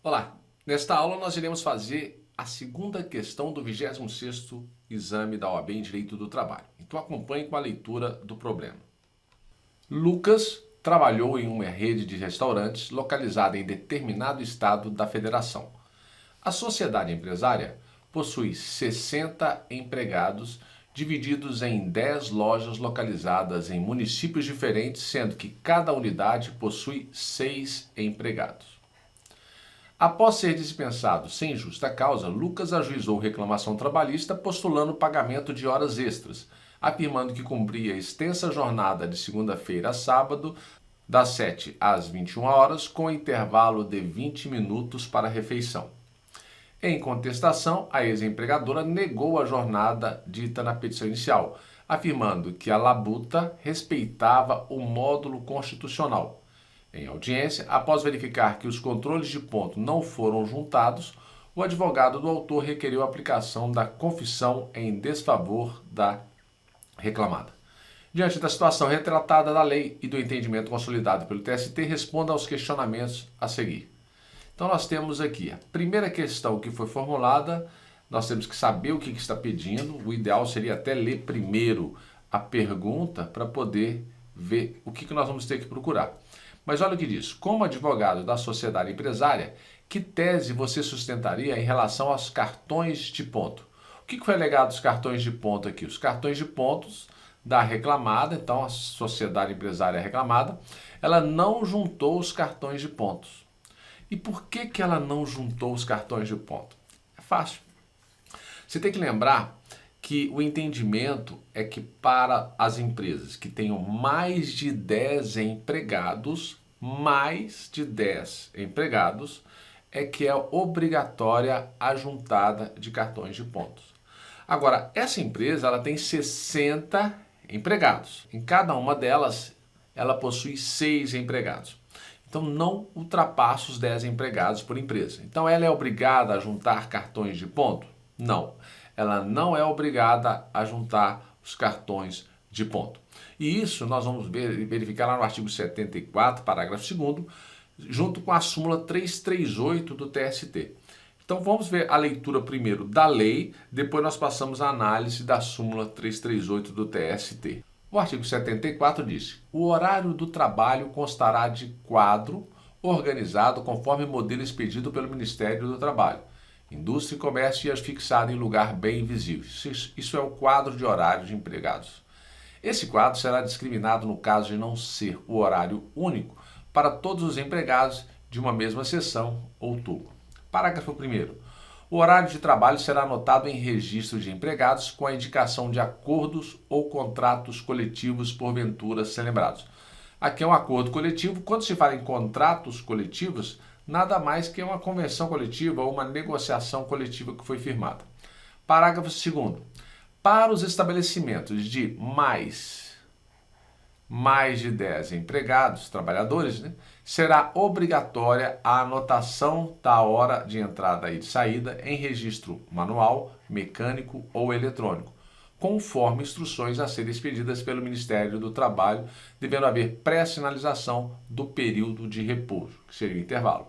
Olá, nesta aula nós iremos fazer a segunda questão do 26º exame da OAB em Direito do Trabalho. Então acompanhe com a leitura do problema. Lucas trabalhou em uma rede de restaurantes localizada em determinado estado da federação. A sociedade empresária possui 60 empregados divididos em 10 lojas localizadas em municípios diferentes, sendo que cada unidade possui 6 empregados. Após ser dispensado sem justa causa, Lucas ajuizou reclamação trabalhista postulando o pagamento de horas extras, afirmando que cumpria extensa jornada de segunda-feira a sábado, das 7 às 21 horas, com intervalo de 20 minutos para refeição. Em contestação, a ex-empregadora negou a jornada dita na petição inicial, afirmando que a labuta respeitava o módulo constitucional. Em audiência, após verificar que os controles de ponto não foram juntados, o advogado do autor requeriu a aplicação da confissão em desfavor da reclamada. Diante da situação retratada da lei e do entendimento consolidado pelo TST, responda aos questionamentos a seguir. Então nós temos aqui a primeira questão que foi formulada, nós temos que saber o que está pedindo, o ideal seria até ler primeiro a pergunta para poder ver o que nós vamos ter que procurar. Mas olha o que diz, como advogado da sociedade empresária, que tese você sustentaria em relação aos cartões de ponto? O que foi alegado dos cartões de ponto aqui? Os cartões de pontos da reclamada, então a sociedade empresária reclamada, ela não juntou os cartões de pontos. E por que ela não juntou os cartões de ponto? É fácil. Você tem que lembrar que o entendimento é que para as empresas que tenham mais de 10 empregados, é que é obrigatória a juntada de cartões de pontos. Agora, essa empresa ela tem 60 empregados. Em cada uma delas, ela possui 6 empregados. Então, não ultrapassa os 10 empregados por empresa. Então, ela é obrigada a juntar cartões de ponto? Não. Ela não é obrigada a juntar os cartões de ponto. E isso nós vamos verificar lá no artigo 74, parágrafo 2º, junto com a súmula 338 do TST. Então vamos ver a leitura primeiro da lei, depois nós passamos a análise da súmula 338 do TST. O artigo 74 diz: o horário do trabalho constará de quadro organizado conforme modelo expedido pelo Ministério do Trabalho, Indústria e Comércio e fixado em lugar bem visível. Isso é o quadro de horário de empregados. Esse quadro será discriminado no caso de não ser o horário único para todos os empregados de uma mesma seção ou turno. Parágrafo 1º. O horário de trabalho será anotado em registro de empregados com a indicação de acordos ou contratos coletivos porventura celebrados. Aqui é um acordo coletivo. Quando se fala em contratos coletivos, nada mais que uma convenção coletiva ou uma negociação coletiva que foi firmada. Parágrafo 2º. Para os estabelecimentos de mais de 10 empregados, trabalhadores, será obrigatória a anotação da hora de entrada e de saída em registro manual, mecânico ou eletrônico, conforme instruções a serem expedidas pelo Ministério do Trabalho, devendo haver pré-sinalização do período de repouso, que seria o intervalo.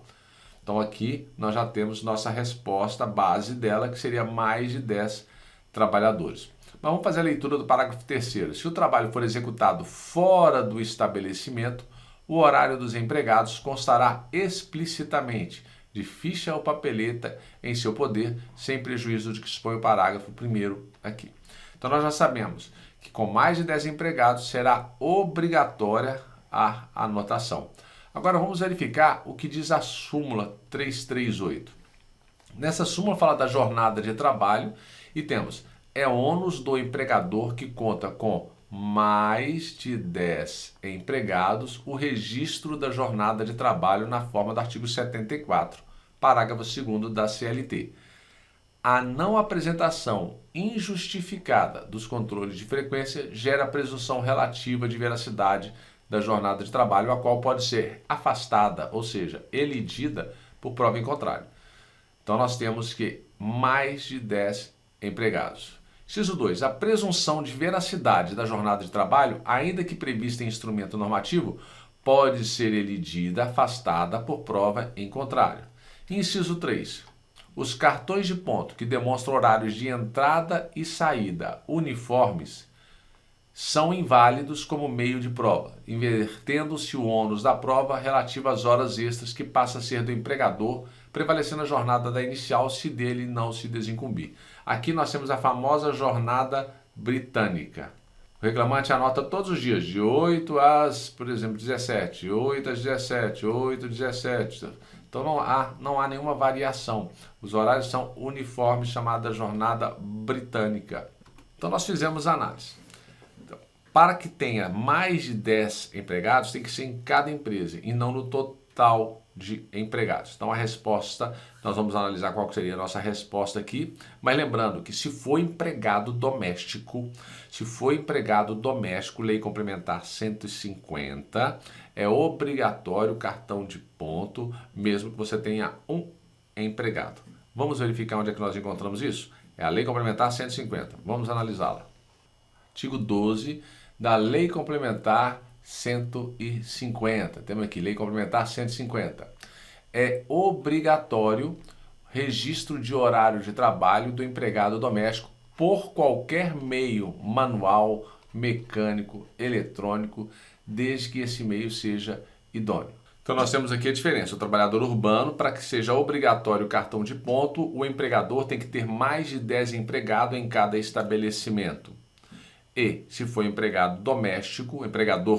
Então aqui nós já temos nossa resposta base dela, que seria mais de 10 trabalhadores. Mas vamos fazer a leitura do parágrafo 3º. Se o trabalho for executado fora do estabelecimento, o horário dos empregados constará explicitamente de ficha ou papeleta em seu poder, sem prejuízo de que expõe o parágrafo 1º aqui. Então nós já sabemos que com mais de 10 empregados será obrigatória a anotação. Agora vamos verificar o que diz a súmula 338. Nessa súmula fala da jornada de trabalho e temos: é ônus do empregador que conta com mais de 10 empregados o registro da jornada de trabalho na forma do artigo 74, parágrafo 2º da CLT. A não apresentação injustificada dos controles de frequência gera presunção relativa de veracidade da jornada de trabalho, a qual pode ser afastada, ou seja, elidida por prova em contrário. Então nós temos que mais de 10 empregados. Inciso 2. A presunção de veracidade da jornada de trabalho, ainda que prevista em instrumento normativo, pode ser elidida, afastada por prova em contrário. Inciso 3. Os cartões de ponto que demonstram horários de entrada e saída uniformes são inválidos como meio de prova, invertendo-se o ônus da prova relativo às horas extras que passa a ser do empregador, prevalecendo a jornada da inicial se dele não se desincumbir. Aqui nós temos a famosa jornada britânica. O reclamante anota todos os dias, de 8 às, por exemplo, 17, 8 às 17, 8 às 17. Então não há nenhuma variação. Os horários são uniformes, chamada jornada britânica. Então nós fizemos a análise. Então, para que tenha mais de 10 empregados, tem que ser em cada empresa e não no total de empregados. Então a resposta, nós vamos analisar qual seria a nossa resposta aqui, mas lembrando que se for empregado doméstico, Lei Complementar 150, é obrigatório o cartão de ponto, mesmo que você tenha um empregado. Vamos verificar onde é que nós encontramos isso? É a Lei Complementar 150. Vamos analisá-la. Artigo 12 da Lei Complementar 150. Temos aqui, Lei Complementar 150. É obrigatório registro de horário de trabalho do empregado doméstico por qualquer meio manual, mecânico, eletrônico, desde que esse meio seja idôneo. Então nós temos aqui a diferença. O trabalhador urbano, para que seja obrigatório o cartão de ponto, o empregador tem que ter mais de 10 empregados em cada estabelecimento. E, se for empregador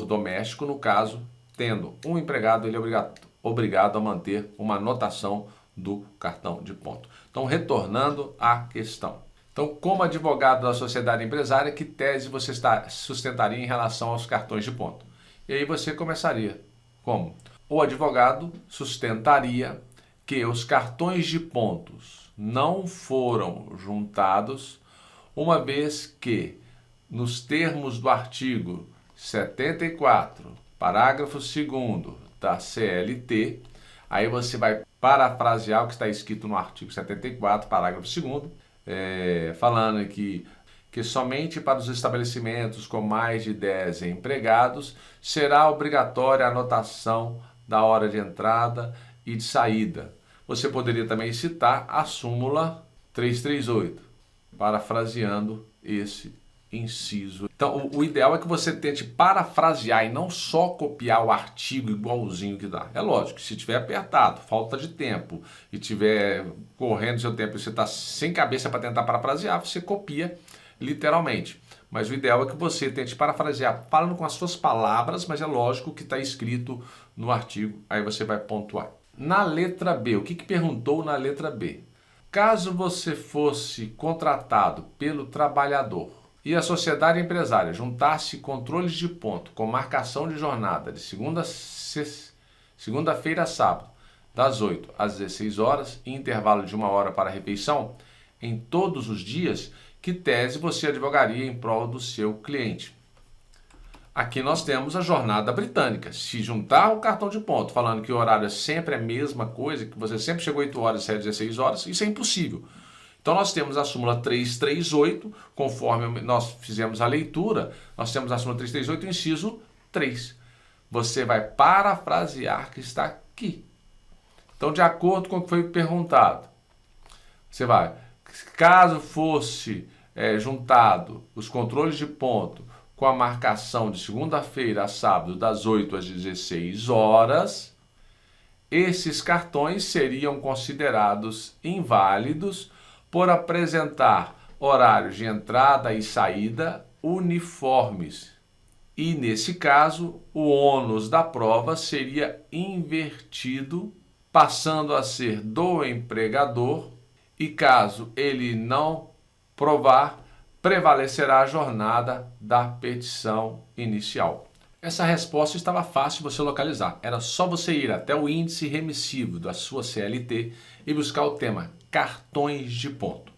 doméstico, no caso, tendo um empregado, ele é obrigado a manter uma anotação do cartão de ponto. Então, retornando à questão. Então, como advogado da sociedade empresária, que tese você sustentaria em relação aos cartões de ponto? E aí você começaria como? O advogado sustentaria que os cartões de pontos não foram juntados, uma vez que nos termos do artigo 74, parágrafo 2º da CLT, aí você vai parafrasear o que está escrito no artigo 74, parágrafo 2º, falando que somente para os estabelecimentos com mais de 10 empregados será obrigatória a anotação da hora de entrada e de saída. Você poderia também citar a súmula 338, parafraseando esse inciso. Então, o ideal é que você tente parafrasear e não só copiar o artigo igualzinho que dá. É lógico que se tiver apertado, falta de tempo e tiver correndo seu tempo e você está sem cabeça para tentar parafrasear, você copia literalmente. Mas o ideal é que você tente parafrasear falando com as suas palavras, mas é lógico que está escrito no artigo, aí você vai pontuar. Na letra B, o que perguntou na letra B? Caso você fosse contratado pelo trabalhador e a sociedade empresária juntasse controles de ponto com marcação de jornada de segunda-feira a sábado, das 8 às 16 horas e intervalo de 1 hora para a refeição, em todos os dias, que tese você advogaria em prol do seu cliente? Aqui nós temos a jornada britânica. Se juntar o cartão de ponto falando que o horário é sempre a mesma coisa, que você sempre chegou 8 horas e sai 16 horas, isso é impossível. Então nós temos a súmula 338, conforme nós fizemos a leitura, nós temos a súmula 338, inciso 3. Você vai parafrasear que está aqui. Então, de acordo com o que foi perguntado, você vai, caso fosse juntado os controles de ponto com a marcação de segunda-feira a sábado, das 8 às 16 horas, esses cartões seriam considerados inválidos por apresentar horários de entrada e saída uniformes. E, nesse caso, o ônus da prova seria invertido, passando a ser do empregador, e caso ele não provar, prevalecerá a jornada da petição inicial. Essa resposta estava fácil de você localizar. Era só você ir até o índice remissivo da sua CLT e buscar o tema cartões de ponto.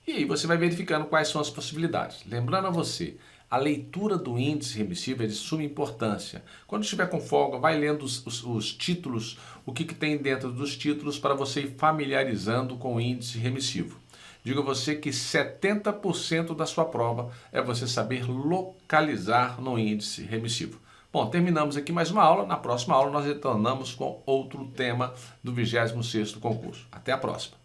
E aí você vai verificando quais são as possibilidades. Lembrando a você, a leitura do índice remissivo é de suma importância. Quando estiver com folga, vai lendo os títulos, o que tem dentro dos títulos para você ir familiarizando com o índice remissivo. Digo a você que 70% da sua prova é você saber localizar no índice remissivo. Bom, terminamos aqui mais uma aula. Na próxima aula nós retornamos com outro tema do 26º concurso. Até a próxima.